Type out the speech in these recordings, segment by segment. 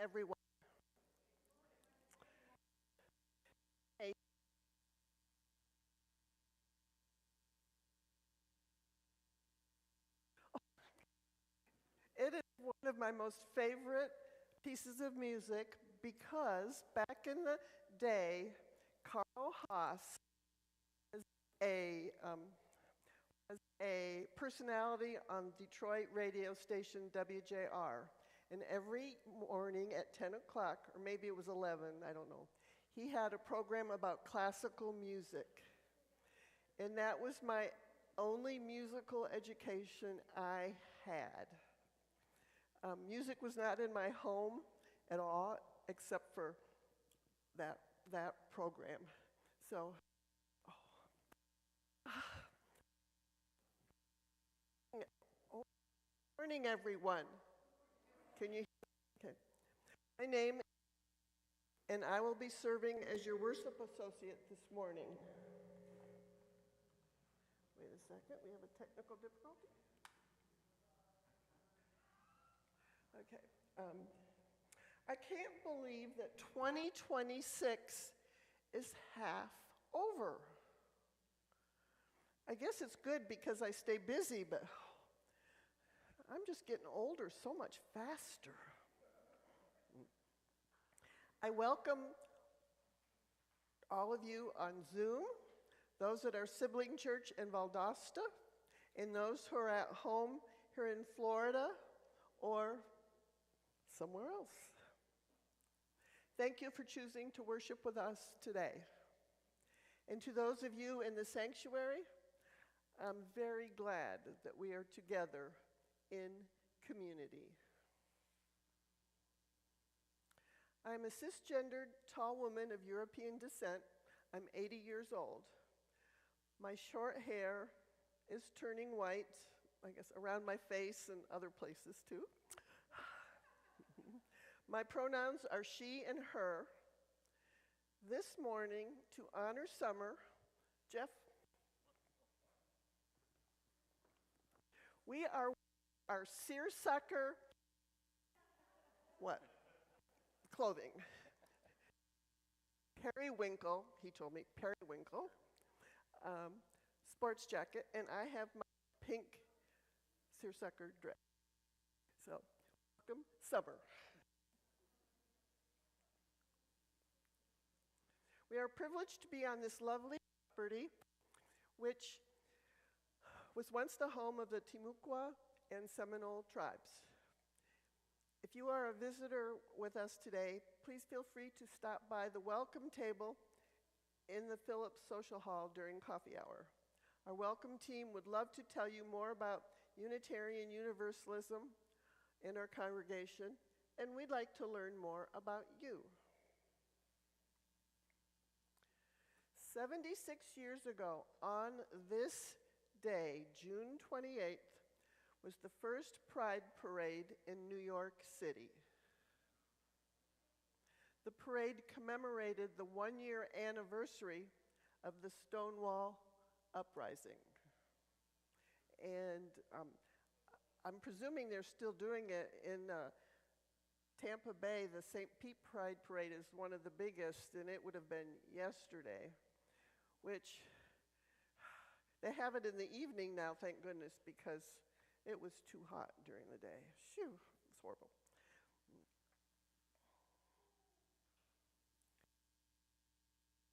everyone. Hey, it is one of my most favorite pieces of music because back in the day, Carl Haas was a personality on Detroit radio station WJR. And every morning at 10 o'clock, or maybe it was 11, I don't know, he had a program about classical music. And that was my only musical education I had. Music was not in my home at all, except for that program. So, oh, morning, everyone. Can you? Okay. My name, and I will be serving as your worship associate this morning. Wait a second. We have a technical difficulty. Okay. I can't believe that 2026 is half over. I guess it's good because I stay busy, but I'm just getting older so much faster. I welcome all of you on Zoom, those at our sibling church in Valdosta, and those who are at home here in Florida or somewhere else. Thank you for choosing to worship with us today. And to those of you in the sanctuary, I'm very glad that we are together in community. I'm a cisgendered, tall woman of European descent. I'm 80 years old. My short hair is turning white, I guess, around my face and other places too. My pronouns are she and her. This morning, to honor summer, Jeff, we are our seersucker, what? Clothing. Periwinkle, he told me, periwinkle, sports jacket, and I have my pink seersucker dress. So, welcome, summer. We are privileged to be on this lovely property, which was once the home of the Timucua and Seminole tribes. If you are a visitor with us today, please feel free to stop by the welcome table in the Phillips Social Hall during coffee hour. Our welcome team would love to tell you more about Unitarian Universalism in our congregation, and we'd like to learn more about you. 76 years ago, on this day, June 28th, was the first Pride Parade in New York City. The parade commemorated the one-year anniversary of the Stonewall Uprising. And I'm presuming they're still doing it in Tampa Bay. The St. Pete Pride Parade is one of the biggest, and it would have been yesterday, which they have it in the evening now, thank goodness, because it was too hot during the day. Phew, it's horrible.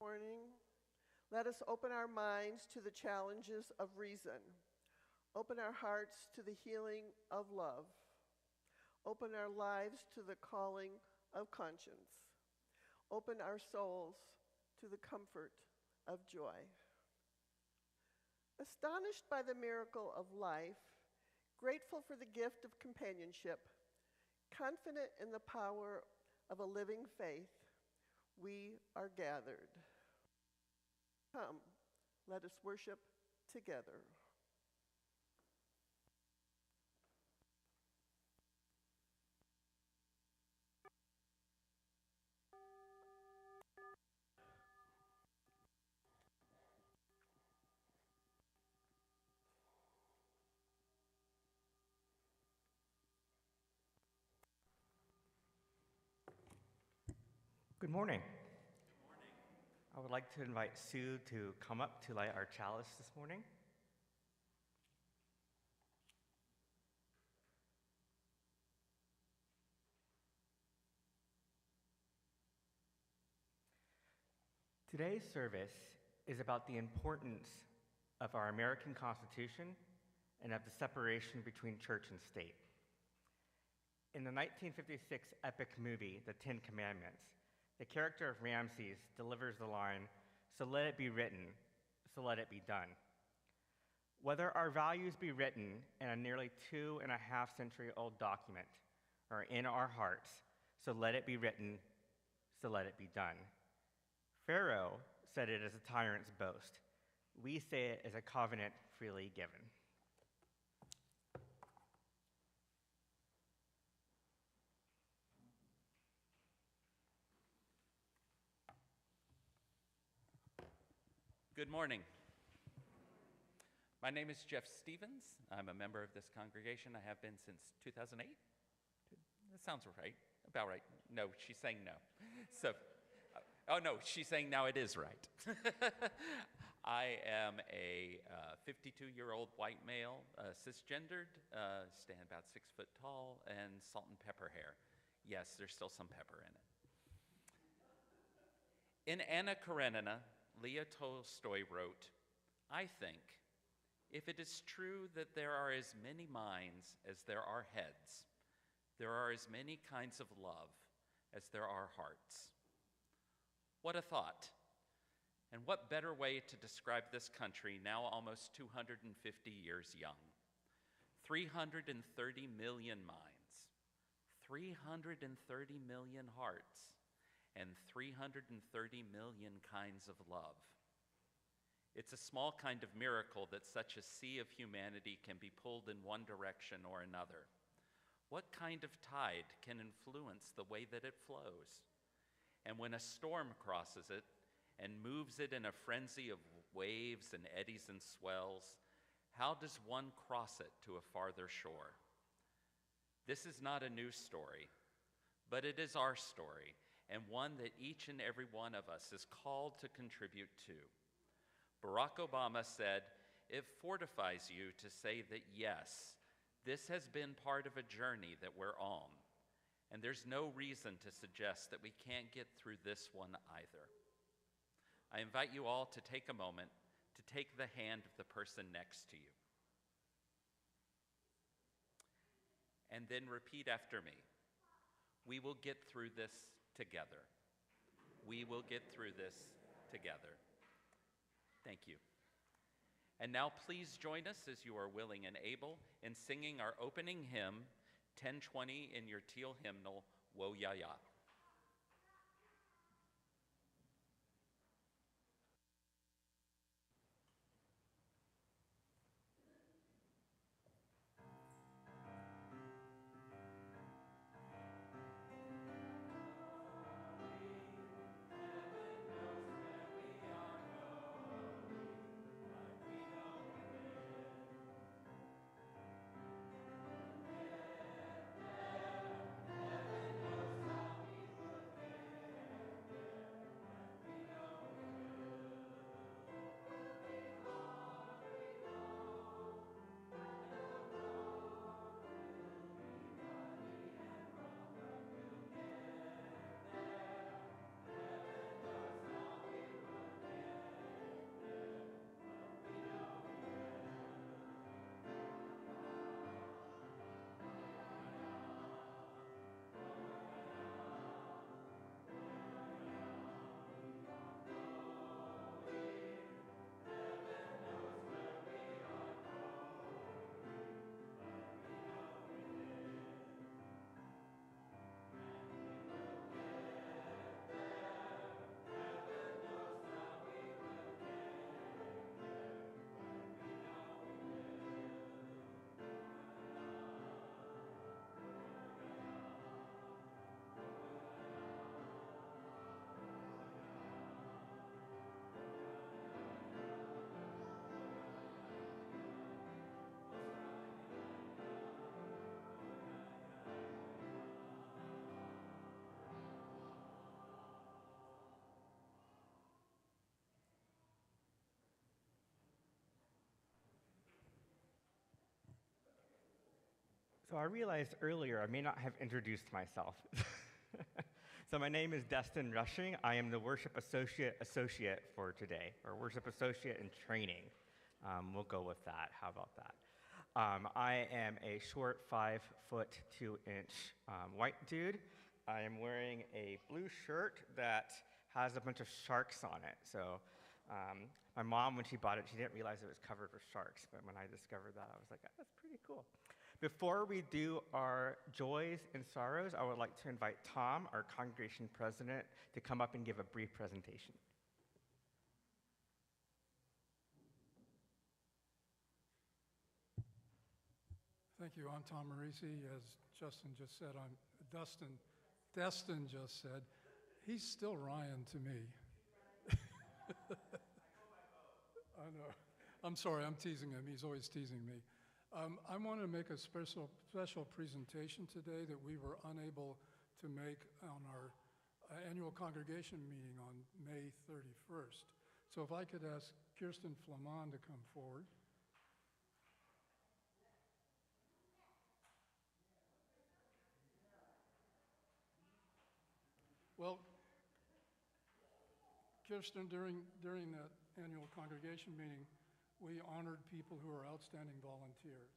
Morning. Let us open our minds to the challenges of reason. Open our hearts to the healing of love. Open our lives to the calling of conscience. Open our souls to the comfort of joy. Astonished by the miracle of life, grateful for the gift of companionship, confident in the power of a living faith, we are gathered. Come, let us worship together. Good morning. I would like to invite Sue to come up to light our chalice this morning. Today's service is about the importance of our American Constitution and of the separation between church and state. In the 1956 epic movie, The Ten Commandments, the character of Ramses delivers the line, "So let it be written, so let it be done." Whether our values be written in a nearly 2.5-century-old document or in our hearts, so let it be written, so let it be done. Pharaoh said it as a tyrant's boast. We say it as a covenant freely given. Good morning. My name is Jeff Stevens. I'm a member of this congregation. I have been since 2008. That sounds right, about right. No, she's saying no. So, oh no, she's saying now it is right. I am a 52-year-old white male, cisgendered, stand about 6 foot tall, and salt and pepper hair. Yes, there's still some pepper in it. In Anna Karenina, Leo Tolstoy wrote, "I think, if it is true that there are as many minds as there are heads, there are as many kinds of love as there are hearts." What a thought. And what better way to describe this country, now almost 250 years young? 330 million minds, 330 million hearts, and 330 million kinds of love. It's a small kind of miracle that such a sea of humanity can be pulled in one direction or another. What kind of tide can influence the way that it flows? And when a storm crosses it and moves it in a frenzy of waves and eddies and swells, how does one cross it to a farther shore? This is not a new story, but it is our story, and one that each and every one of us is called to contribute to. Barack Obama said, "It fortifies you to say that yes, this has been part of a journey that we're on, and there's no reason to suggest that we can't get through this one either." I invite you all to take a moment to take the hand of the person next to you. And then repeat after me. We will get through this together. We will get through this together. Thank you. And now please join us as you are willing and able in singing our opening hymn, 1020 in your teal hymnal, Wo Ya Ya. So I realized earlier I may not have introduced myself. So my name is Destin Rushing. I am the worship associate for today, or worship associate in training. We'll go with that. How about that? I am a short 5'2" white dude. I am wearing a blue shirt that has a bunch of sharks on it. So my mom, when she bought it, she didn't realize it was covered with sharks. But when I discovered that, I was like, that's pretty cool. Before we do our joys and sorrows, I would like to invite Tom, our congregation president, to come up and give a brief presentation. Thank you. I'm Tom Marisi. As Justin just said, I'm Destin just said. He's still Ryan to me. I know. I'm sorry, I'm teasing him. He's always teasing me. I want to make a special presentation today that we were unable to make on our annual congregation meeting on May 31st. So if I could ask Kirsten Flamand to come forward. Well, Kirsten, during that annual congregation meeting, we honored people who are outstanding volunteers.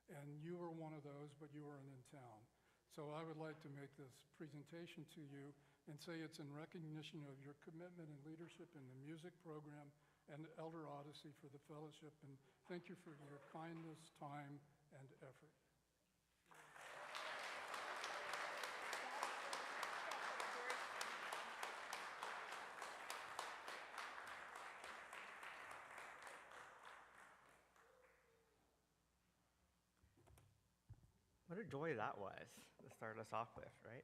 And you were one of those, but you weren't in town. So I would like to make this presentation to you and say it's in recognition of your commitment and leadership in the music program and Elder Odyssey for the fellowship. And thank you for your kindness, time, and effort. What a joy that was to start us off with, right?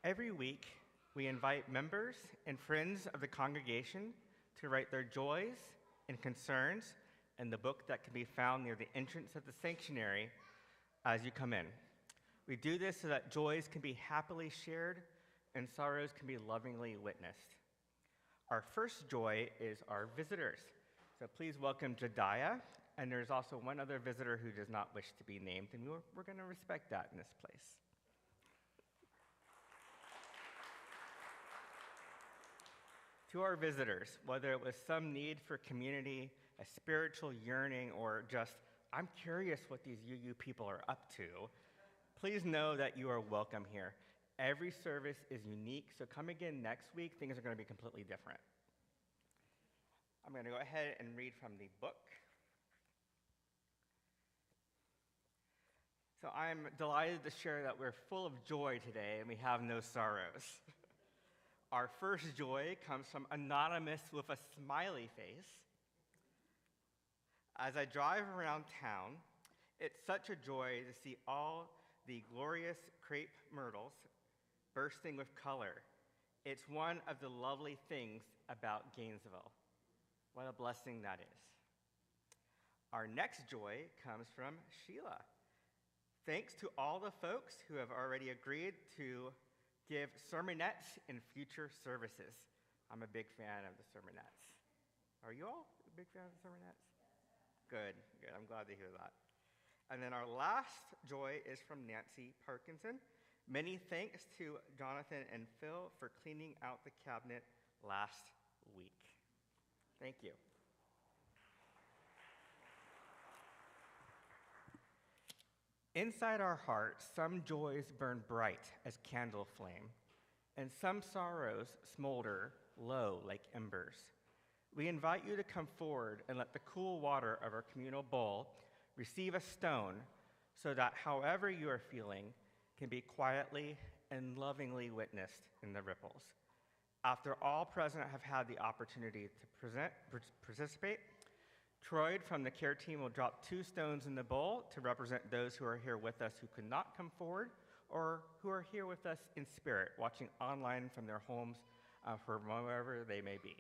Every week, we invite members and friends of the congregation to write their joys and concerns in the book that can be found near the entrance of the sanctuary as you come in. We do this so that joys can be happily shared and sorrows can be lovingly witnessed. Our first joy is our visitors. So please welcome Jediah. And there's also one other visitor who does not wish to be named, and we're going to respect that in this place. To our visitors, whether it was some need for community, a spiritual yearning, or just, I'm curious what these UU people are up to, please know that you are welcome here. Every service is unique, so come again next week. Things are going to be completely different. I'm going to go ahead and read from the book. So I'm delighted to share that we're full of joy today and we have no sorrows. Our first joy comes from Anonymous with a smiley face. As I drive around town, it's such a joy to see all the glorious crepe myrtles bursting with color. It's one of the lovely things about Gainesville. What a blessing that is. Our next joy comes from Sheila. Thanks to all the folks who have already agreed to give sermonettes in future services. I'm a big fan of the sermonettes. Are you all a big fan of the sermonettes? Good. I'm glad to hear that. And then our last joy is from Nancy Parkinson. Many thanks to Jonathan and Phil for cleaning out the cabinet last week. Thank you. Inside our hearts, some joys burn bright as candle flame, and some sorrows smolder low like embers. We invite you to come forward and let the cool water of our communal bowl receive a stone so that however you are feeling can be quietly and lovingly witnessed in the ripples. After all present have had the opportunity to participate, Troy from the care team will drop 2 stones in the bowl to represent those who are here with us who could not come forward or who are here with us in spirit, watching online from their homes from wherever they may be.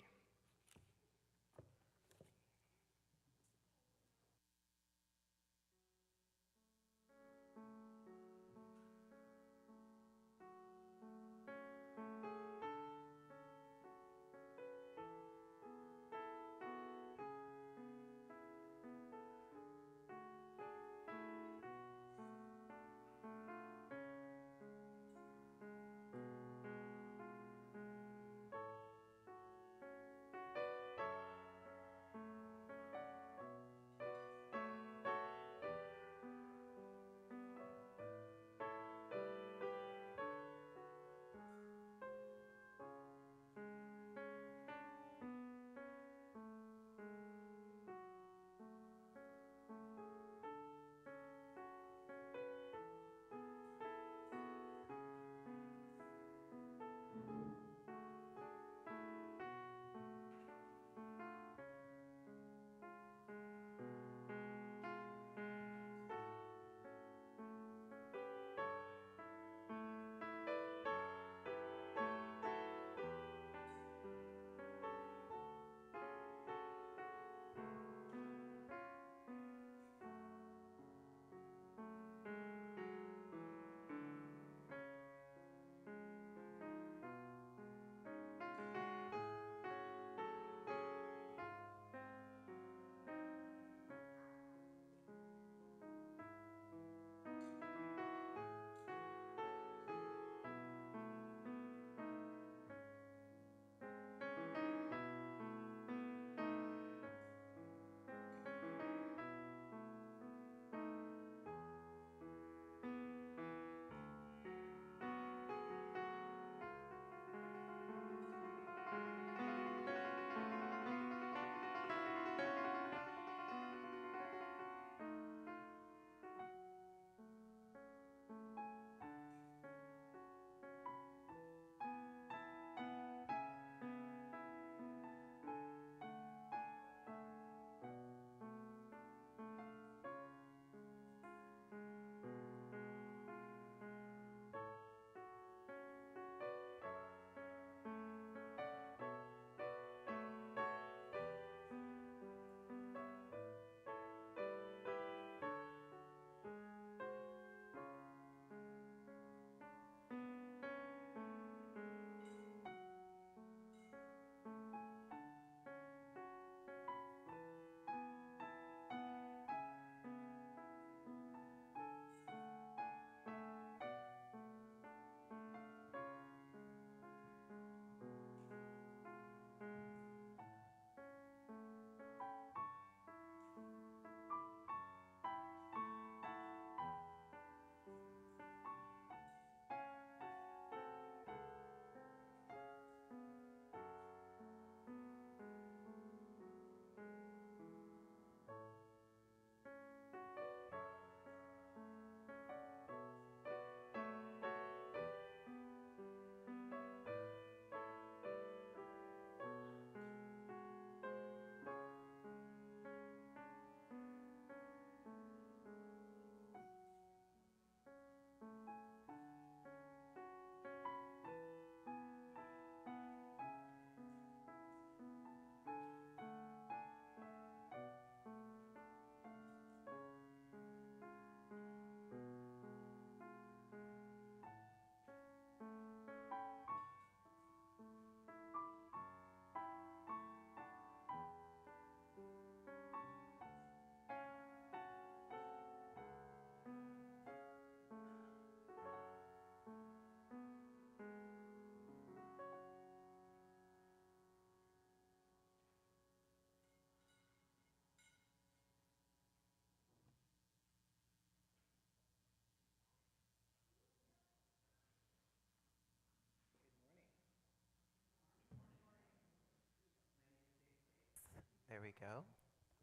go.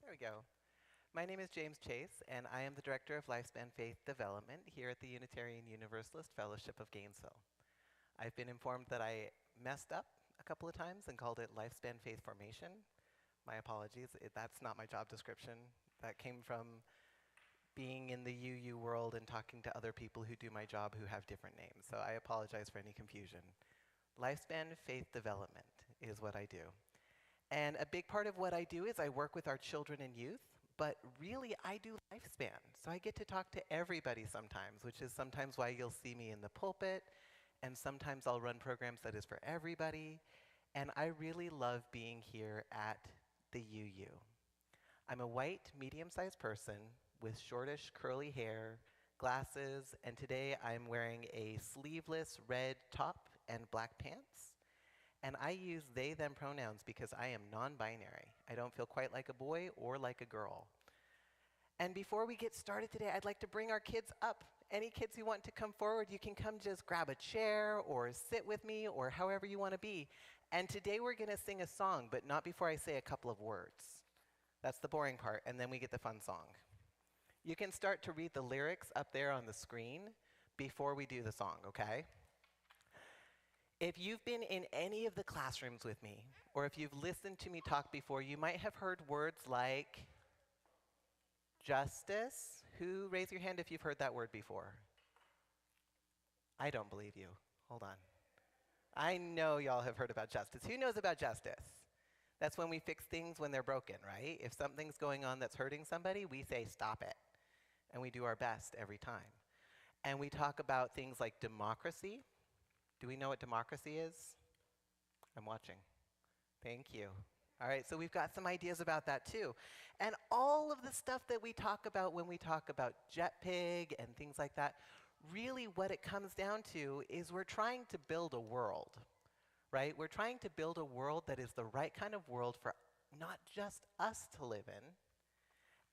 There we go. My name is James Chase, and I am the Director of Lifespan Faith Development here at the Unitarian Universalist Fellowship of Gainesville. I've been informed that I messed up a couple of times and called it Lifespan Faith Formation. My apologies, that's not my job description. That came from being in the UU world and talking to other people who do my job who have different names, so I apologize for any confusion. Lifespan Faith Development is what I do. And a big part of what I do is I work with our children and youth, but really I do lifespan. So I get to talk to everybody sometimes, which is sometimes why you'll see me in the pulpit, and sometimes I'll run programs that is for everybody. And I really love being here at the UU. I'm a white, medium-sized person with shortish, curly hair, glasses, and today I'm wearing a sleeveless red top and black pants. And I use they, them pronouns because I am non-binary. I don't feel quite like a boy or like a girl. And before we get started today, I'd like to bring our kids up. Any kids who want to come forward, you can come just grab a chair or sit with me or however you want to be. And today we're going to sing a song, but not before I say a couple of words. That's the boring part, and then we get the fun song. You can start to read the lyrics up there on the screen before we do the song, okay? If you've been in any of the classrooms with me, or if you've listened to me talk before, you might have heard words like justice. Who, raise your hand if you've heard that word before? I don't believe you. Hold on. I know y'all have heard about justice. Who knows about justice? That's when we fix things when they're broken, right? If something's going on that's hurting somebody, we say stop it. And we do our best every time. And we talk about things like democracy. Do we know what democracy is? I'm watching. Thank you. All right, so we've got some ideas about that too. And all of the stuff that we talk about when we talk about JetPig and things like that, really what it comes down to is we're trying to build a world, right? We're trying to build a world that is the right kind of world for not just us to live in,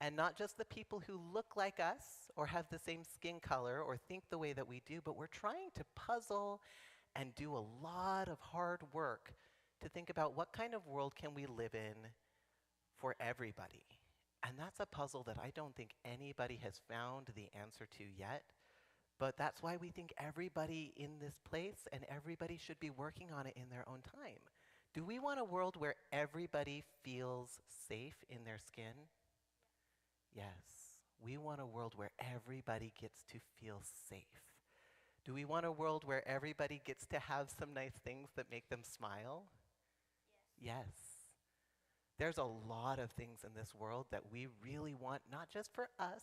and not just the people who look like us or have the same skin color or think the way that we do, but we're trying to puzzle and do a lot of hard work to think about what kind of world can we live in for everybody. And that's a puzzle that I don't think anybody has found the answer to yet, but that's why we think everybody in this place and everybody should be working on it in their own time. Do we want a world where everybody feels safe in their skin? Yes. We want a world where everybody gets to feel safe. Do we want a world where everybody gets to have some nice things that make them smile? Yes. There's a lot of things in this world that we really want, not just for us,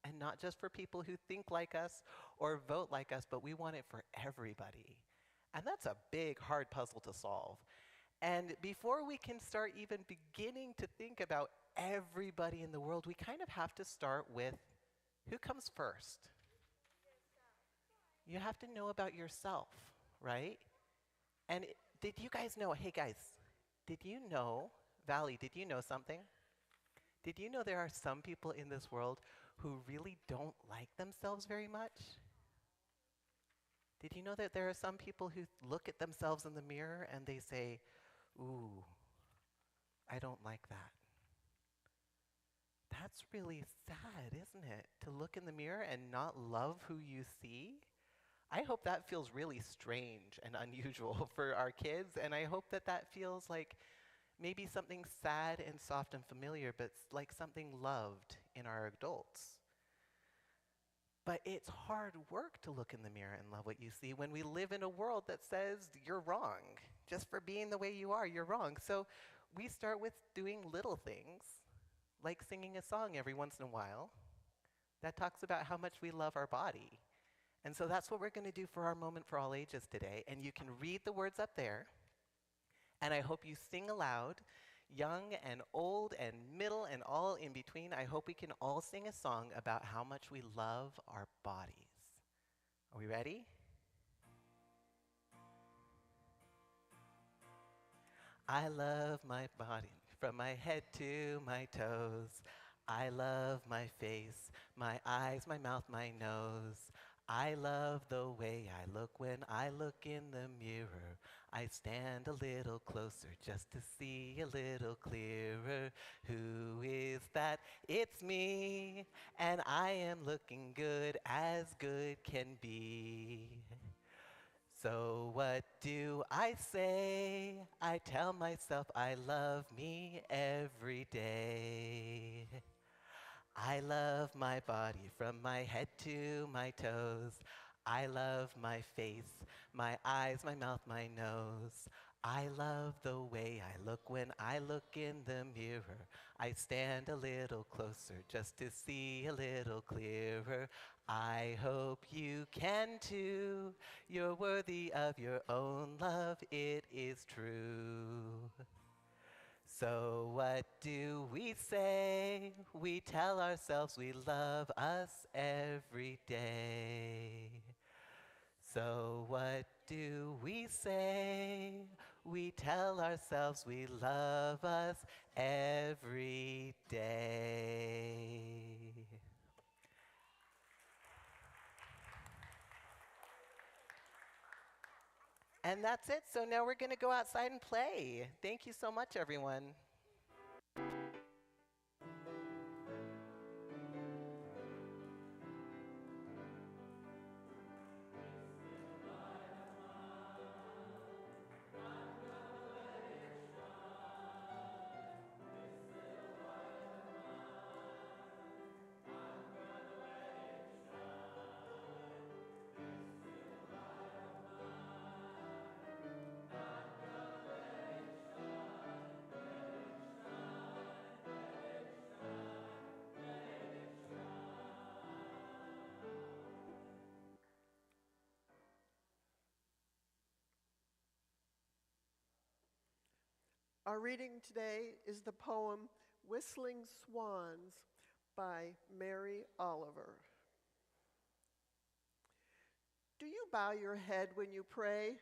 and not just for people who think like us or vote like us, but we want it for everybody. And that's a big, hard puzzle to solve. And before we can start even beginning to think about everybody in the world, we kind of have to start with who comes first? You have to know about yourself, right? And did you guys know, hey guys, did you know, Valley, did you know something? Did you know there are some people in this world who really don't like themselves very much? Did you know that there are some people who look at themselves in the mirror and they say, ooh, I don't like that. That's really sad, isn't it? To look in the mirror and not love who you see? I hope that feels really strange and unusual for our kids, and I hope that that feels like maybe something sad and soft and familiar, but like something loved in our adults. But it's hard work to look in the mirror and love what you see when we live in a world that says you're wrong. Just for being the way you are, you're wrong. So we start with doing little things, like singing a song every once in a while that talks about how much we love our body. And so that's what we're going to do for our Moment for All Ages today. And you can read the words up there. And I hope you sing aloud, young and old and middle and all in between. I hope we can all sing a song about how much we love our bodies. Are we ready? I love my body from my head to my toes. I love my face, my eyes, my mouth, my nose. I love the way I look when I look in the mirror. I stand a little closer just to see a little clearer. Who is that? It's me, and I am looking good as good can be. So what do I say? I tell myself I love me every day. I love my body from my head to my toes. I love my face, my eyes, my mouth, my nose. I love the way I look when I look in the mirror. I stand a little closer just to see a little clearer. I hope you can too. You're worthy of your own love, it is true. So what do we say? We tell ourselves we love us every day. So what do we say? We tell ourselves we love us every day. And that's it. So now we're going to go outside and play. Thank you so much, everyone. Our reading today is the poem Whistling Swans by Mary Oliver. Do you bow your head when you pray,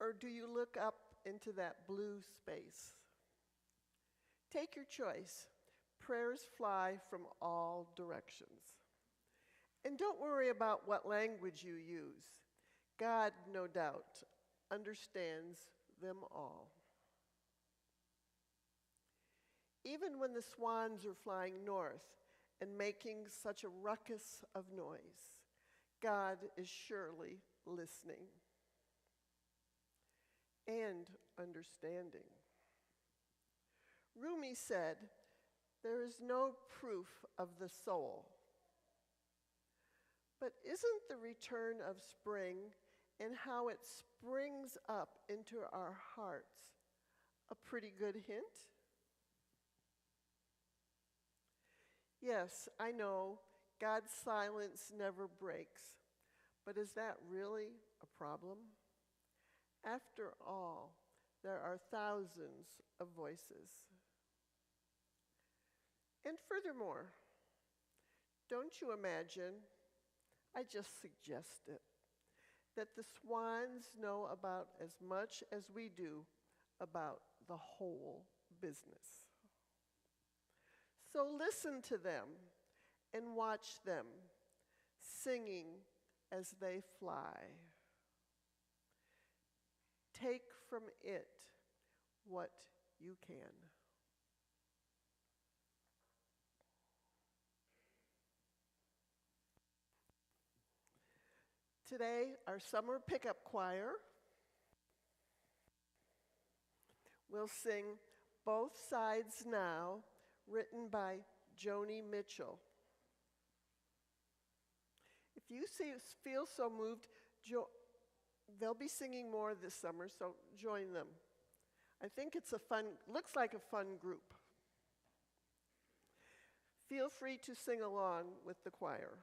or do you look up into that blue space? Take your choice. Prayers fly from all directions. And don't worry about what language you use. God, no doubt, understands them all. Even when the swans are flying north and making such a ruckus of noise, God is surely listening and understanding. Rumi said, "There is no proof of the soul." But isn't the return of spring and how it springs up into our hearts a pretty good hint? Yes, I know, God's silence never breaks, but is that really a problem? After all, there are thousands of voices. And furthermore, don't you imagine, I just suggest it, that the swans know about as much as we do about the whole business. So listen to them and watch them singing as they fly. Take from it what you can. Today, our summer pickup choir will sing Both Sides Now, written by Joni Mitchell. If you feel so moved, they'll be singing more this summer, so join them. I think looks like a fun group. Feel free to sing along with the choir.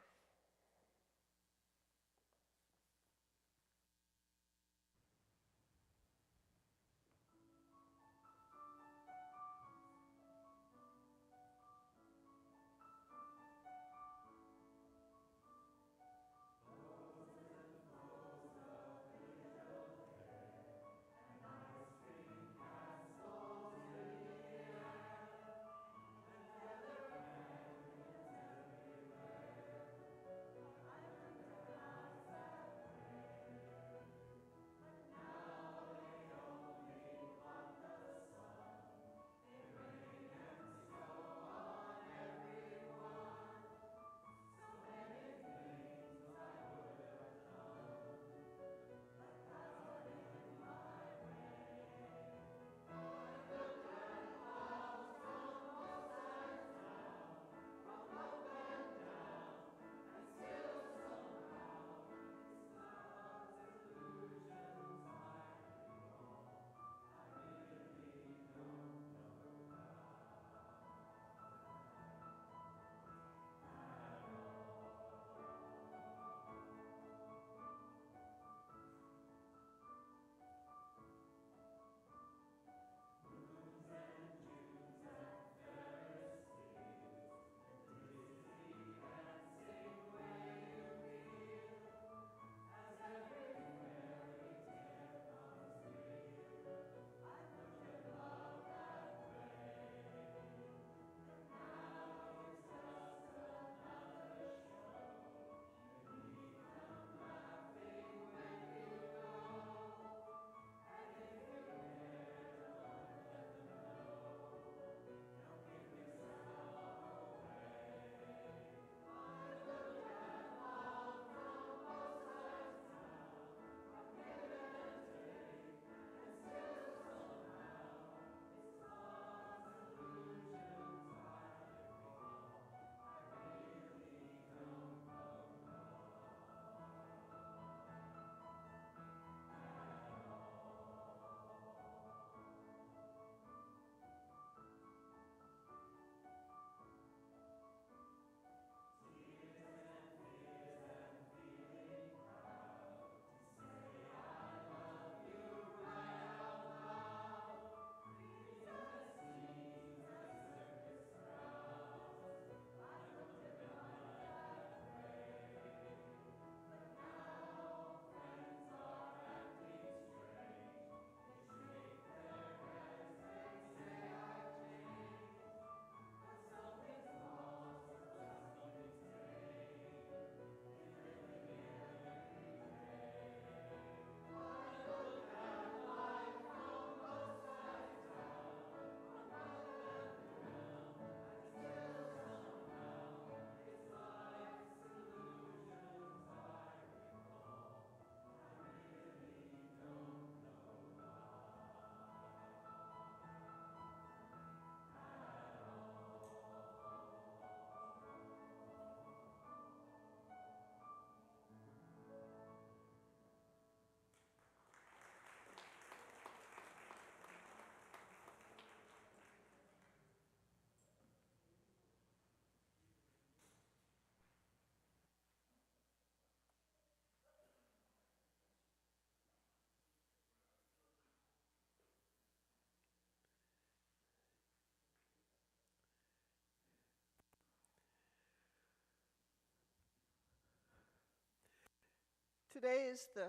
Today is the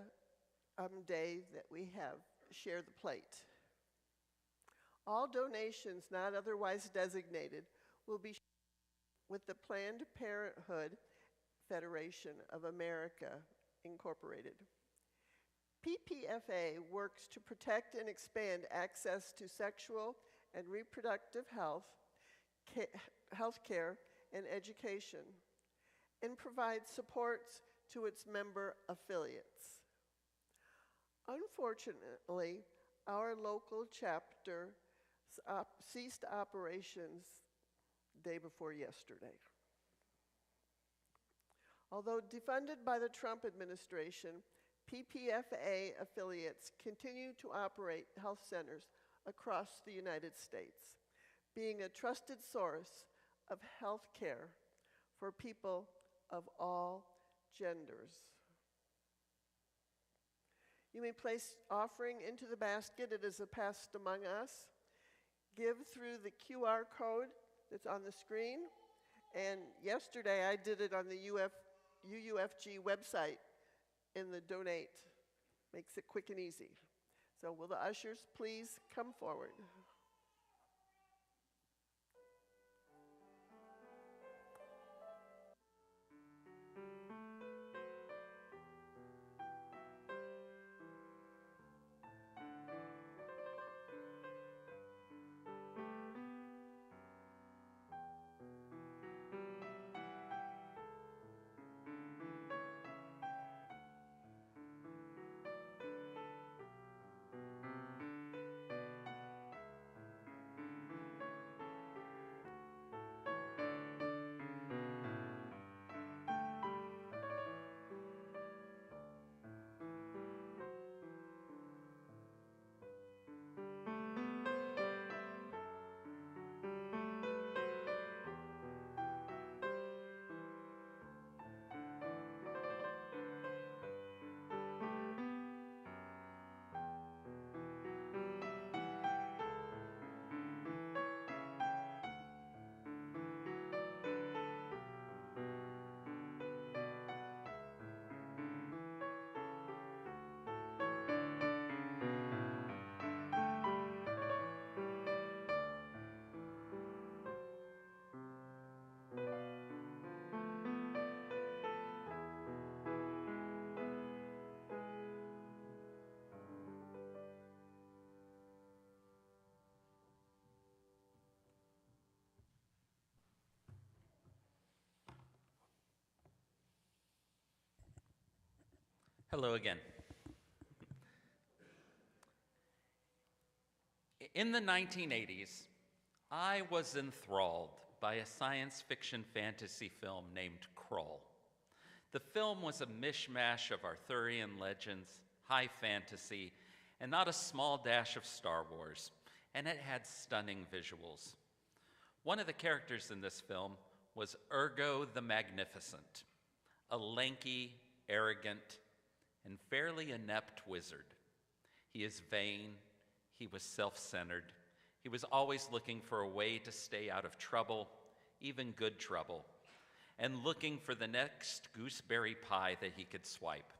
day that we have Share the Plate. All donations not otherwise designated will be with the Planned Parenthood Federation of America, Incorporated. PPFA works to protect and expand access to sexual and reproductive health care, and education, and provides supports to its member affiliates. Unfortunately, our local chapter ceased operations day before yesterday. Although defunded by the Trump administration, PPFA affiliates continue to operate health centers across the United States, being a trusted source of health care for people of all genders. You may place offering into the basket. It is passed among us. Give through the QR code that's on the screen. And yesterday I did it on the UUFG website in the donate. Makes it quick and easy. So will the ushers please come forward? Hello again. In the 1980s, I was enthralled by a science fiction fantasy film named Krull. The film was a mishmash of Arthurian legends, high fantasy, and not a small dash of Star Wars, and it had stunning visuals. One of the characters in this film was Ergo the Magnificent, a lanky, arrogant, and fairly inept wizard. He is vain, he was self-centered, he was always looking for a way to stay out of trouble, even good trouble, and looking for the next gooseberry pie that he could swipe.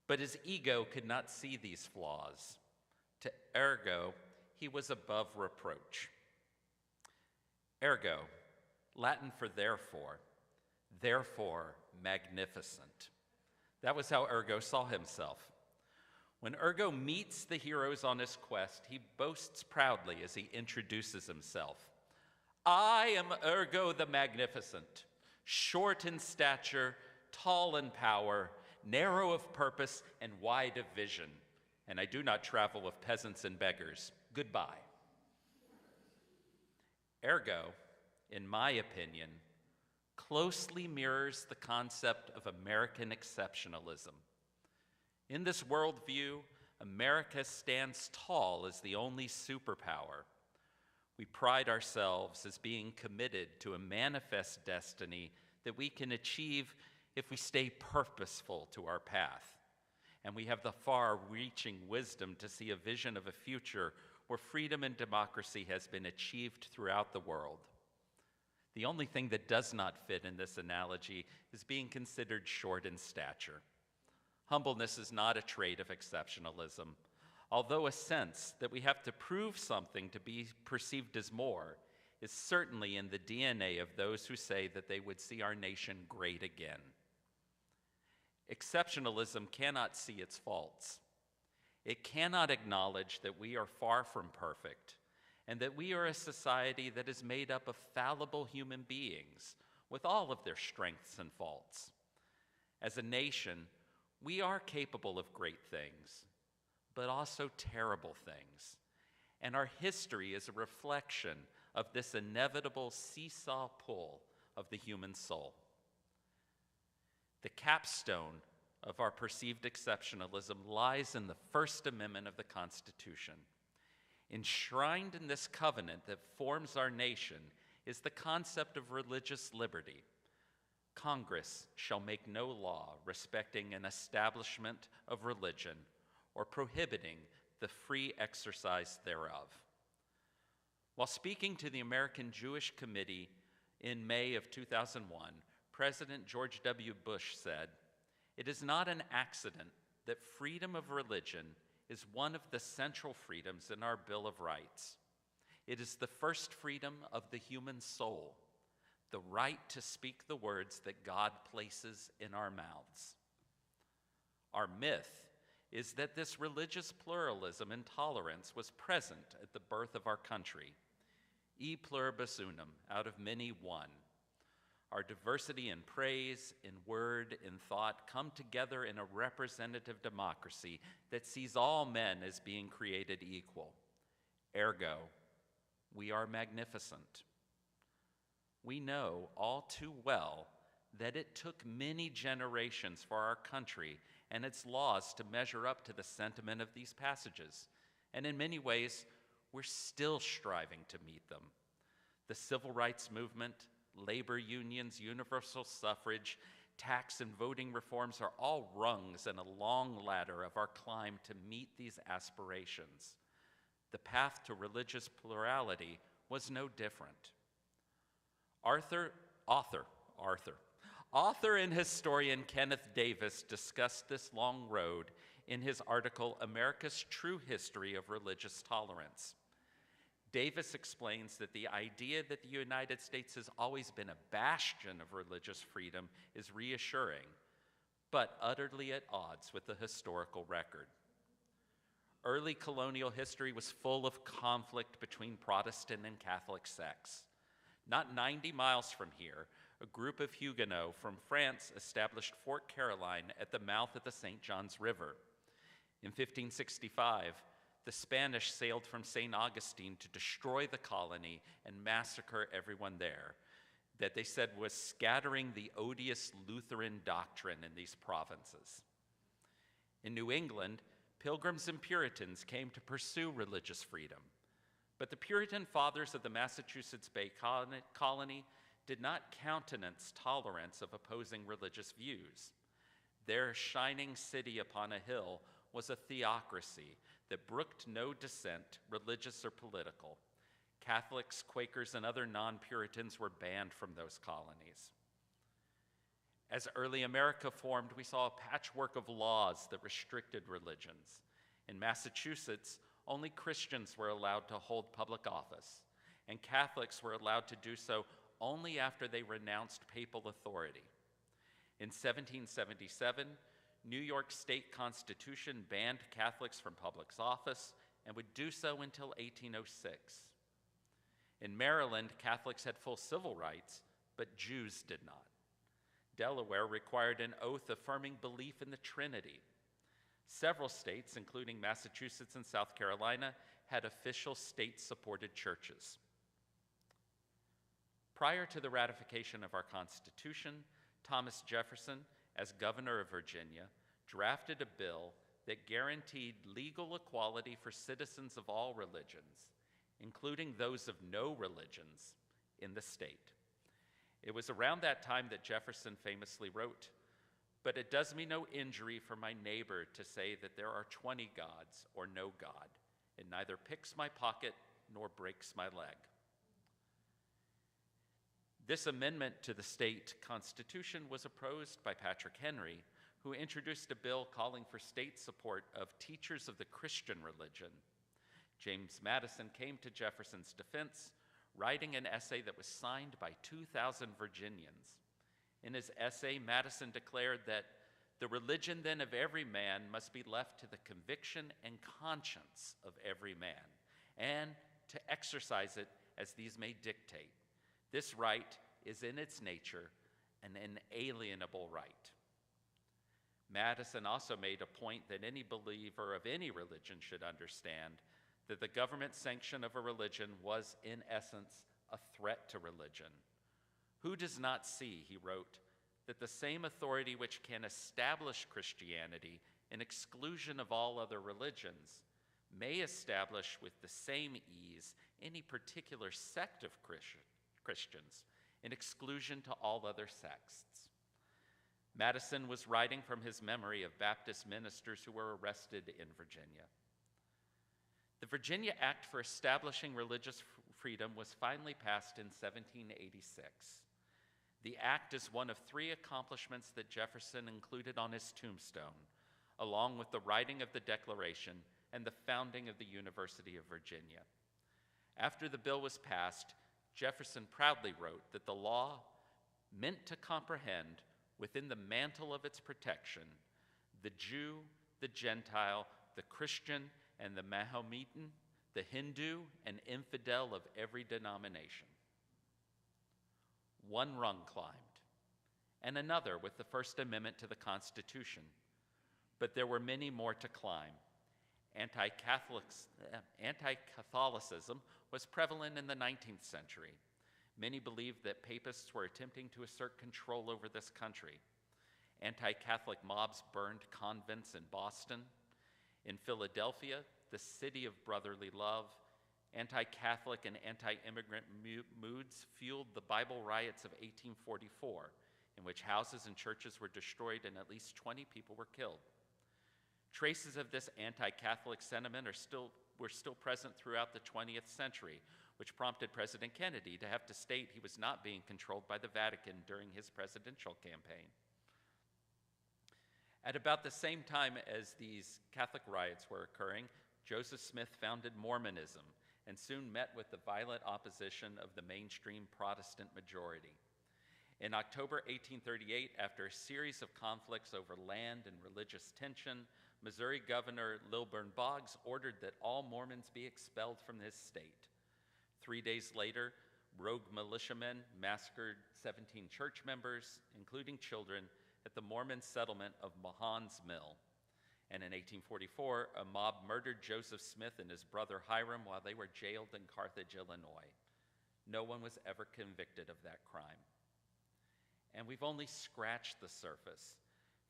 But his ego could not see these flaws. To Ergo, he was above reproach. Ergo, Latin for therefore magnificent. That was how Ergo saw himself. When Ergo meets the heroes on his quest, he boasts proudly as he introduces himself. I am Ergo the Magnificent, short in stature, tall in power, narrow of purpose, and wide of vision. And I do not travel with peasants and beggars. Goodbye. Ergo, in my opinion, closely mirrors the concept of American exceptionalism. In this worldview, America stands tall as the only superpower. We pride ourselves as being committed to a manifest destiny that we can achieve if we stay purposeful to our path. And we have the far-reaching wisdom to see a vision of a future where freedom and democracy has been achieved throughout the world. The only thing that does not fit in this analogy is being considered short in stature. Humbleness is not a trait of exceptionalism, although a sense that we have to prove something to be perceived as more is certainly in the DNA of those who say that they would see our nation great again. Exceptionalism cannot see its faults. It cannot acknowledge that we are far from perfect and that we are a society that is made up of fallible human beings with all of their strengths and faults. As a nation, we are capable of great things, but also terrible things. And our history is a reflection of this inevitable seesaw pull of the human soul. The capstone of our perceived exceptionalism lies in the First Amendment of the Constitution. Enshrined in this covenant that forms our nation is the concept of religious liberty. Congress shall make no law respecting an establishment of religion or prohibiting the free exercise thereof. While speaking to the American Jewish Committee in May of 2001, President George W. Bush said, "It is not an accident that freedom of religion is one of the central freedoms in our Bill of Rights. It is the first freedom of the human soul, the right to speak the words that God places in our mouths." Our myth is that this religious pluralism and tolerance was present at the birth of our country. E pluribus unum, out of many one. Our diversity in praise, in word, in thought come together in a representative democracy that sees all men as being created equal. Ergo, we are magnificent. We know all too well that it took many generations for our country and its laws to measure up to the sentiment of these passages, and in many ways, we're still striving to meet them. The civil rights movement, labor unions, universal suffrage, tax and voting reforms are all rungs in a long ladder of our climb to meet these aspirations. The path to religious plurality was no different. Author and historian Kenneth Davis discussed this long road in his article, America's True History of Religious Tolerance. Davis explains that the idea that the United States has always been a bastion of religious freedom is reassuring, but utterly at odds with the historical record. Early colonial history was full of conflict between Protestant and Catholic sects. Not 90 miles from here, a group of Huguenots from France established Fort Caroline at the mouth of the St. Johns River. In 1565, the Spanish sailed from St. Augustine to destroy the colony and massacre everyone there, that they said was scattering the odious Lutheran doctrine in these provinces. In New England, Pilgrims and Puritans came to pursue religious freedom, but the Puritan fathers of the Massachusetts Bay Colony did not countenance tolerance of opposing religious views. Their shining city upon a hill was a theocracy that brooked no dissent, religious or political. Catholics, Quakers, and other non-Puritans were banned from those colonies. As early America formed, we saw a patchwork of laws that restricted religions. In Massachusetts, only Christians were allowed to hold public office, and Catholics were allowed to do so only after they renounced papal authority. In 1777, New York State Constitution banned Catholics from public office and would do so until 1806. In Maryland, Catholics had full civil rights, but Jews did not. Delaware required an oath affirming belief in the Trinity. Several states, including Massachusetts and South Carolina, had official state-supported churches. Prior to the ratification of our Constitution, Thomas Jefferson, as governor of Virginia, drafted a bill that guaranteed legal equality for citizens of all religions, including those of no religions, in the state. It was around that time that Jefferson famously wrote, "But it does me no injury for my neighbor to say that there are 20 gods or no God. It neither picks my pocket nor breaks my leg." This amendment to the state constitution was opposed by Patrick Henry, who introduced a bill calling for state support of teachers of the Christian religion. James Madison came to Jefferson's defense, writing an essay that was signed by 2,000 Virginians. In his essay, Madison declared that the religion then of every man must be left to the conviction and conscience of every man, and to exercise it as these may dictate. This right is in its nature an inalienable right. Madison also made a point that any believer of any religion should understand that the government sanction of a religion was, in essence, a threat to religion. Who does not see, he wrote, that the same authority which can establish Christianity in exclusion of all other religions may establish with the same ease any particular sect of Christians in exclusion to all other sects. Madison was writing from his memory of Baptist ministers who were arrested in Virginia. The Virginia Act for Establishing Religious Freedom was finally passed in 1786. The act is one of 3 accomplishments that Jefferson included on his tombstone, along with the writing of the Declaration and the founding of the University of Virginia. After the bill was passed, Jefferson proudly wrote that the law meant to comprehend within the mantle of its protection the Jew, the Gentile, the Christian, and the Mahometan, the Hindu, and infidel of every denomination. One rung climbed, and another with the First Amendment to the Constitution, but there were many more to climb. Anti-Catholicism was prevalent in the 19th century. Many believed that papists were attempting to assert control over this country. Anti-Catholic mobs burned convents in Boston. In Philadelphia, the city of brotherly love, anti-Catholic and anti-immigrant moods fueled the Bible riots of 1844, in which houses and churches were destroyed and at least 20 people were killed. Traces of this anti-Catholic sentiment were still present throughout the 20th century, which prompted President Kennedy to have to state he was not being controlled by the Vatican during his presidential campaign. At about the same time as these Catholic riots were occurring, Joseph Smith founded Mormonism and soon met with the violent opposition of the mainstream Protestant majority. In October 1838, after a series of conflicts over land and religious tension, Missouri Governor Lilburn Boggs ordered that all Mormons be expelled from his state. 3 days later, rogue militiamen massacred 17 church members, including children, at the Mormon settlement of Mahan's Mill. And in 1844, a mob murdered Joseph Smith and his brother Hiram while they were jailed in Carthage, Illinois. No one was ever convicted of that crime. And we've only scratched the surface.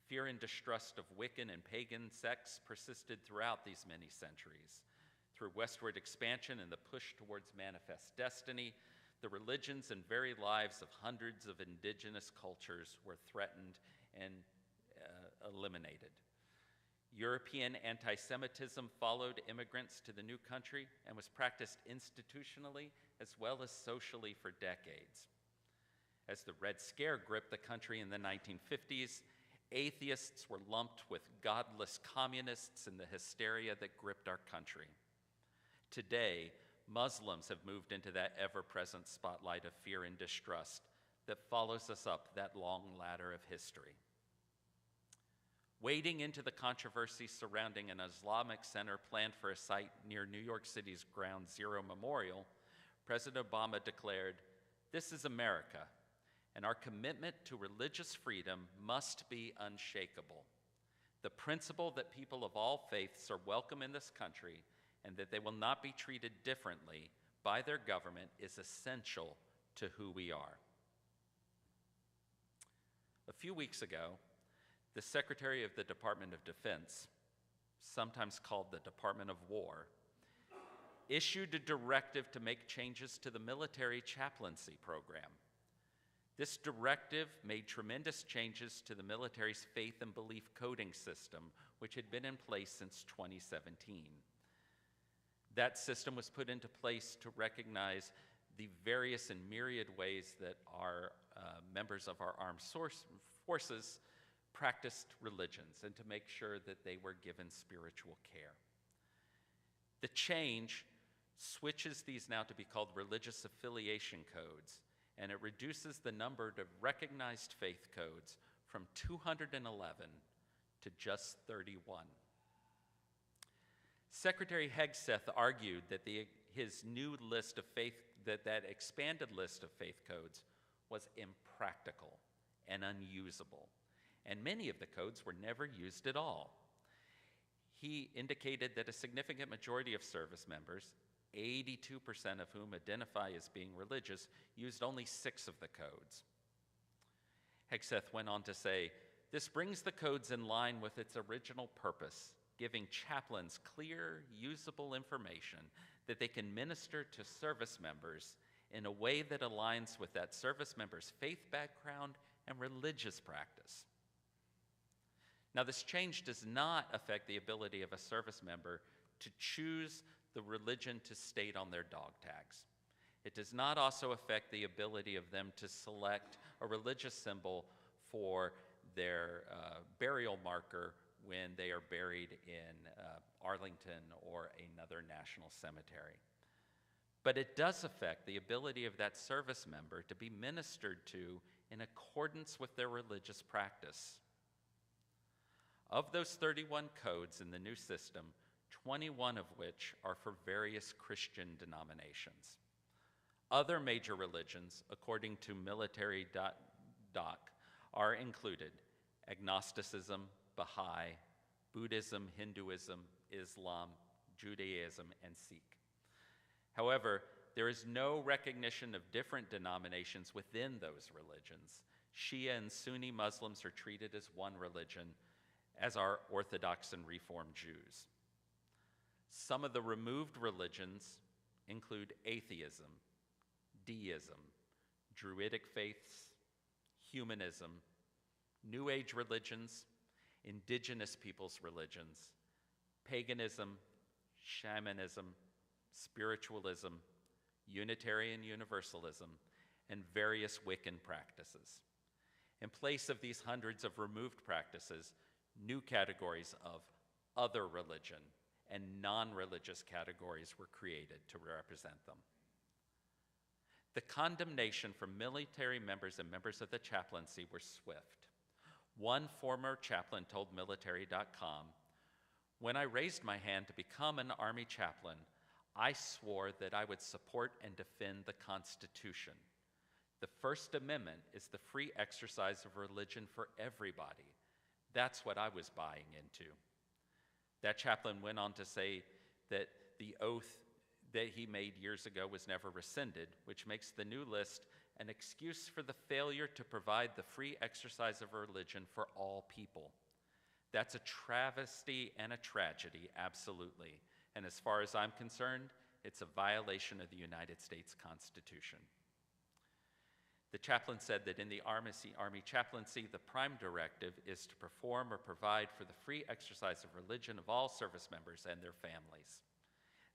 Fear and distrust of Wiccan and pagan sects persisted throughout these many centuries. Through westward expansion and the push towards manifest destiny, the religions and very lives of hundreds of indigenous cultures were threatened and eliminated. European anti-Semitism followed immigrants to the new country and was practiced institutionally as well as socially for decades. As the Red Scare gripped the country in the 1950s, atheists were lumped with godless communists in the hysteria that gripped our country. Today, Muslims have moved into that ever-present spotlight of fear and distrust that follows us up that long ladder of history. Wading into the controversy surrounding an Islamic center planned for a site near New York City's Ground Zero Memorial, President Obama declared, "This is America, and our commitment to religious freedom must be unshakable. The principle that people of all faiths are welcome in this country and that they will not be treated differently by their government is essential to who we are." A few weeks ago, the Secretary of the Department of Defense, sometimes called the Department of War, issued a directive to make changes to the military chaplaincy program. This directive made tremendous changes to the military's faith and belief coding system, which had been in place since 2017. That system was put into place to recognize the various and myriad ways that our members of our armed forces practiced religions and to make sure that they were given spiritual care. The change switches these now to be called religious affiliation codes, and it reduces the number of recognized faith codes from 211 to just 31. Secretary Hegseth argued that his new list of that expanded list of faith codes was impractical and unusable, and many of the codes were never used at all. He indicated that a significant majority of service members, 82% of whom identify as being religious, used only 6 of the codes. Hegseth went on to say, "This brings the codes in line with its original purpose, giving chaplains clear, usable information that they can minister to service members in a way that aligns with that service member's faith background and religious practice." Now, this change does not affect the ability of a service member to choose the religion to state on their dog tags. It does not also affect the ability of them to select a religious symbol for their burial marker when they are buried in Arlington or another national cemetery. But it does affect the ability of that service member to be ministered to in accordance with their religious practice. Of those 31 codes in the new system, 21 of which are for various Christian denominations. Other major religions, according to military.doc, are included: agnosticism, Baha'i, Buddhism, Hinduism, Islam, Judaism, and Sikh. However, there is no recognition of different denominations within those religions. Shia and Sunni Muslims are treated as one religion, as are Orthodox and Reform Jews. Some of the removed religions include atheism, deism, Druidic faiths, humanism, New Age religions, indigenous peoples' religions, paganism, shamanism, spiritualism, Unitarian Universalism, and various Wiccan practices. In place of these hundreds of removed practices, new categories of other religion and non-religious categories were created to represent them. The condemnation from military members and members of the chaplaincy were swift. One former chaplain told military.com, "When I raised my hand to become an Army chaplain, I swore that I would support and defend the Constitution. The First Amendment is the free exercise of religion for everybody. That's what I was buying into." That chaplain went on to say that the oath that he made years ago was never rescinded, which makes the new list an excuse for the failure to provide the free exercise of religion for all people. That's a travesty and a tragedy, absolutely. And as far as I'm concerned, it's a violation of the United States Constitution. The chaplain said that in the Army chaplaincy, the prime directive is to perform or provide for the free exercise of religion of all service members and their families.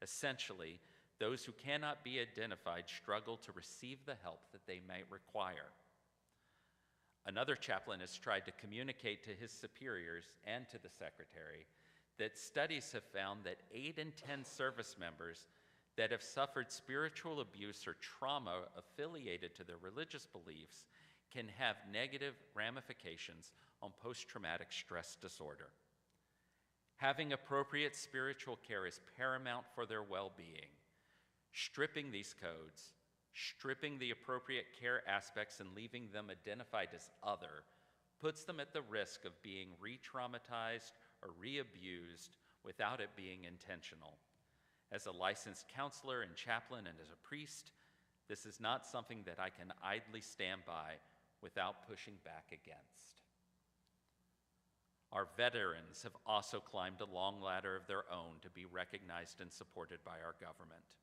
Essentially, those who cannot be identified struggle to receive the help that they may require. Another chaplain has tried to communicate to his superiors and to the secretary that studies have found that 8 in 10 service members that have suffered spiritual abuse or trauma affiliated to their religious beliefs can have negative ramifications on post-traumatic stress disorder. Having appropriate spiritual care is paramount for their well-being. Stripping these codes, stripping the appropriate care aspects and leaving them identified as other, puts them at the risk of being re-traumatized or re-abused without it being intentional. As a licensed counselor and chaplain and as a priest, this is not something that I can idly stand by without pushing back against. Our veterans have also climbed a long ladder of their own to be recognized and supported by our government.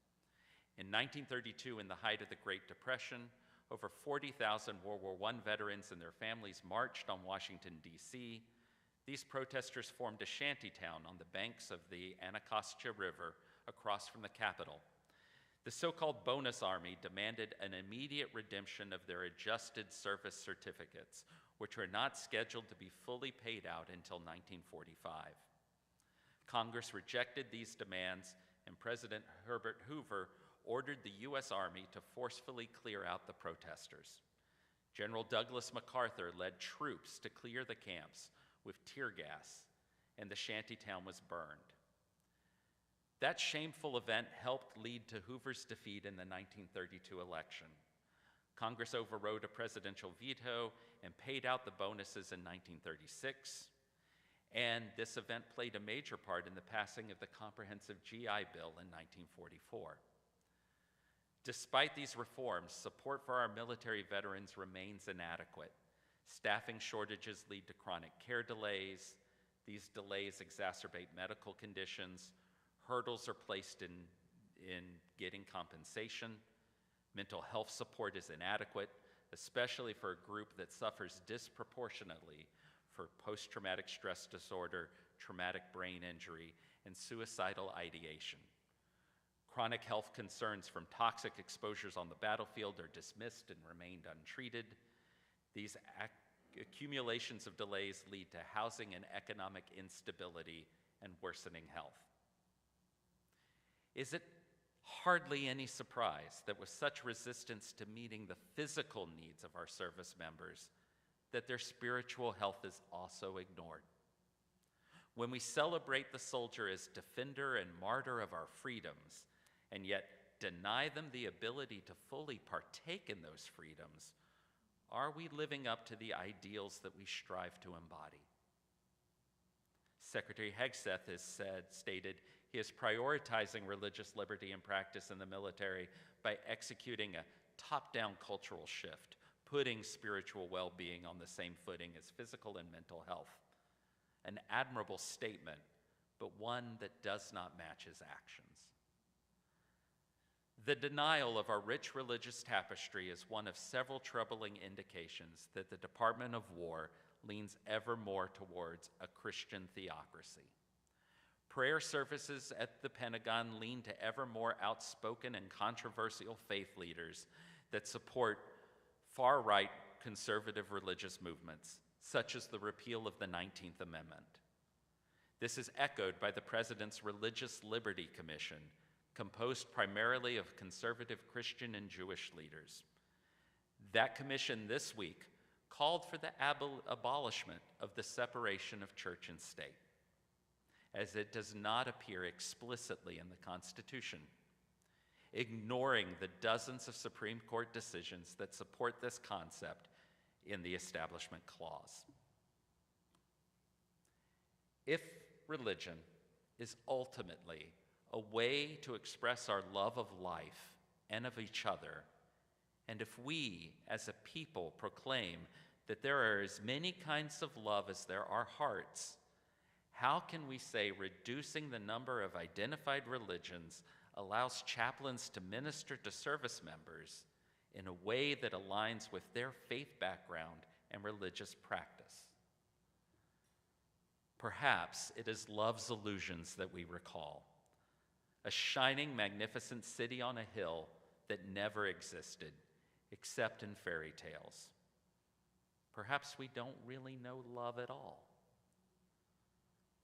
In 1932, in the height of the Great Depression, over 40,000 World War I veterans and their families marched on Washington, D.C. These protesters formed a shantytown on the banks of the Anacostia River across from the Capitol. The so-called bonus army demanded an immediate redemption of their adjusted service certificates, which were not scheduled to be fully paid out until 1945. Congress rejected these demands, and President Herbert Hoover ordered the U.S. Army to forcefully clear out the protesters. General Douglas MacArthur led troops to clear the camps with tear gas, and the shantytown was burned. That shameful event helped lead to Hoover's defeat in the 1932 election. Congress overrode a presidential veto and paid out the bonuses in 1936, and this event played a major part in the passing of the Comprehensive GI Bill in 1944. Despite these reforms, support for our military veterans remains inadequate. Staffing shortages lead to chronic care delays. These delays exacerbate medical conditions. Hurdles are placed in getting compensation. Mental health support is inadequate, especially for a group that suffers disproportionately for post-traumatic stress disorder, traumatic brain injury, and suicidal ideation. Chronic health concerns from toxic exposures on the battlefield are dismissed and remained untreated. These accumulations of delays lead to housing and economic instability and worsening health. Is it hardly any surprise that with such resistance to meeting the physical needs of our service members, that their spiritual health is also ignored? When we celebrate the soldier as defender and martyr of our freedoms, and yet deny them the ability to fully partake in those freedoms, are we living up to the ideals that we strive to embody? Secretary Hegseth has stated he is prioritizing religious liberty and practice in the military by executing a top-down cultural shift, putting spiritual well-being on the same footing as physical and mental health. An admirable statement, but one that does not match his actions. The denial of our rich religious tapestry is one of several troubling indications that the Department of War leans ever more towards a Christian theocracy. Prayer services at the Pentagon lean to ever more outspoken and controversial faith leaders that support far-right conservative religious movements, such as the repeal of the 19th Amendment. This is echoed by the President's Religious Liberty Commission, composed primarily of conservative Christian and Jewish leaders. That commission this week called for the abolishment of the separation of church and state, as it does not appear explicitly in the Constitution, ignoring the dozens of Supreme Court decisions that support this concept in the Establishment Clause. If religion is ultimately a way to express our love of life and of each other, and if we as a people proclaim that there are as many kinds of love as there are hearts, how can we say reducing the number of identified religions allows chaplains to minister to service members in a way that aligns with their faith background and religious practice? Perhaps it is love's illusions that we recall. A shining, magnificent city on a hill that never existed, except in fairy tales. Perhaps we don't really know love at all.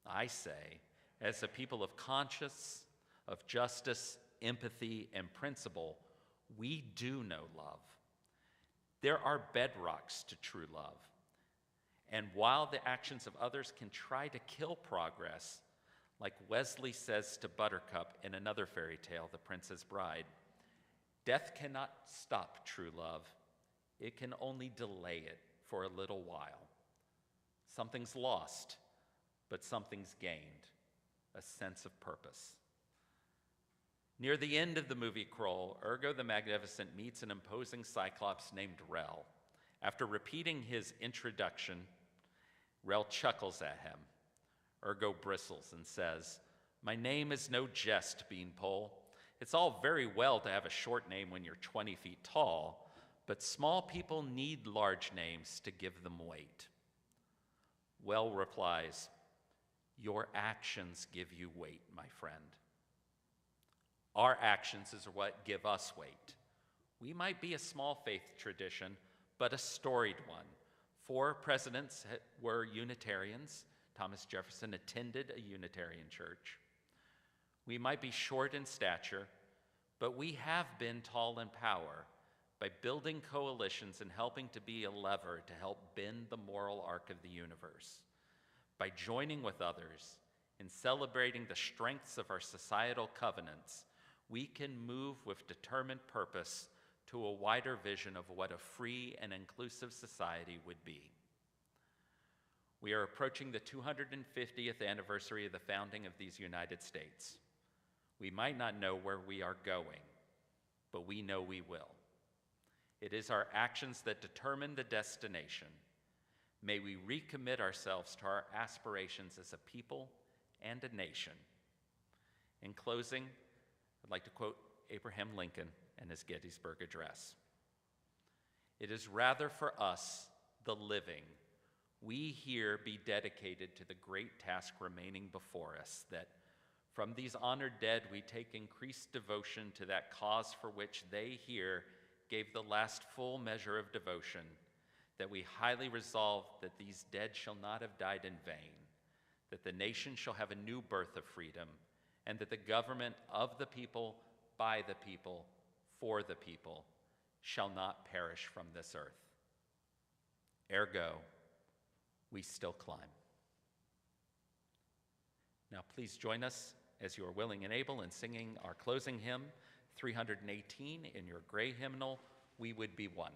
I say, as a people of conscience, of justice, empathy, and principle, we do know love. There are bedrocks to true love. And while the actions of others can try to kill progress, like Wesley says to Buttercup in another fairy tale, The Princess Bride, death cannot stop true love. It can only delay it for a little while. Something's lost, but something's gained, a sense of purpose. Near the end of the movie Kroll, Ergo the Magnificent meets an imposing Cyclops named Rel. After repeating his introduction, Rel chuckles at him. Ergo bristles and says, "My name is no jest, Beanpole. It's all very well to have a short name when you're 20 feet tall, but small people need large names to give them weight." Well replies, "Your actions give you weight, my friend. Our actions is what give us weight. We might be a small faith tradition, but a storied one, 4 presidents were Unitarians. Thomas Jefferson attended a Unitarian church. We might be short in stature, but we have been tall in power by building coalitions and helping to be a lever to help bend the moral arc of the universe. By joining with others in celebrating the strengths of our societal covenants, we can move with determined purpose to a wider vision of what a free and inclusive society would be. We are approaching the 250th anniversary of the founding of these United States. We might not know where we are going, but we know we will. It is our actions that determine the destination. May we recommit ourselves to our aspirations as a people and a nation. In closing, I'd like to quote Abraham Lincoln and his Gettysburg Address. It is rather for us, the living, we here be dedicated to the great task remaining before us, that from these honored dead we take increased devotion to that cause for which they here gave the last full measure of devotion, that we highly resolve that these dead shall not have died in vain, that the nation shall have a new birth of freedom, and that the government of the people, by the people, for the people, shall not perish from this earth. Ergo, we still climb. Now please join us, as you are willing and able, in singing our closing hymn, 318, in your gray hymnal, We Would Be One.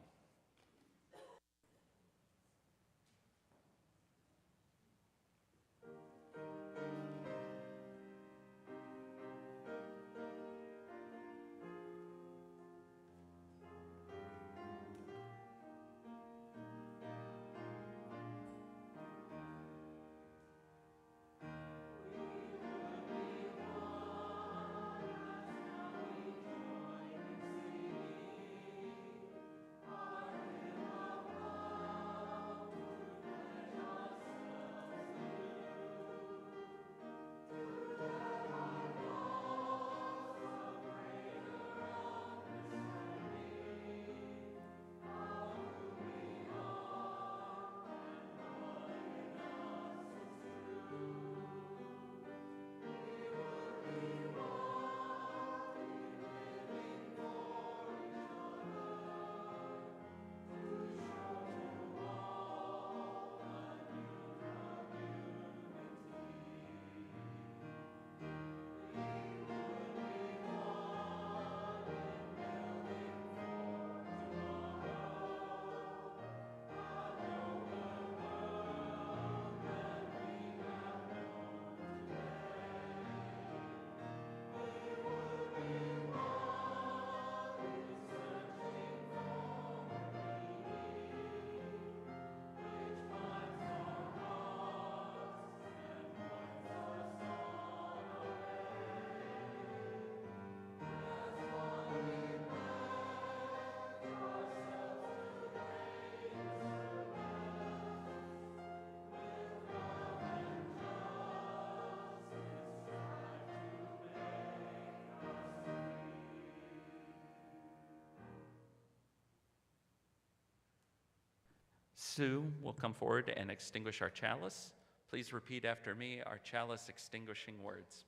Sue will come forward and extinguish our chalice. Please repeat after me our chalice extinguishing words.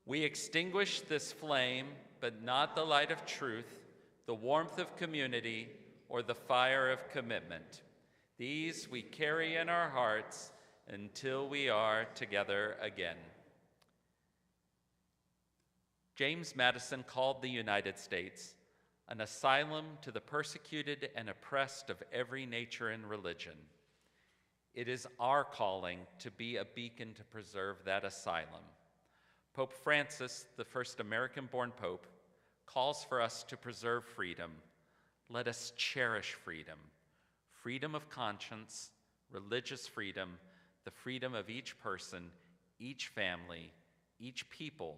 We extinguish this flame, but not the light of truth, the warmth of community, or the fire of commitment. These we carry in our hearts until we are together again. James Madison called the United States an asylum to the persecuted and oppressed of every nature and religion. It is our calling to be a beacon to preserve that asylum. Pope Francis, the first American-born pope, calls for us to preserve freedom. Let us cherish freedom. Freedom of conscience, religious freedom, the freedom of each person, each family, each people,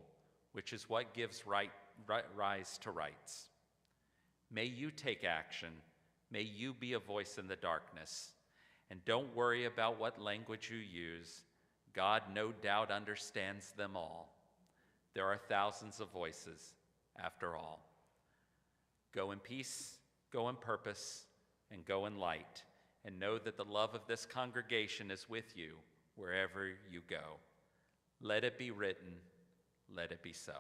which is what gives rise to rights. May you take action. May you be a voice in the darkness. And don't worry about what language you use. God no doubt understands them all. There are thousands of voices, after all. Go in peace, go in purpose, and go in light. and know that the love of this congregation is with you wherever you go. Let it be written, let it be so.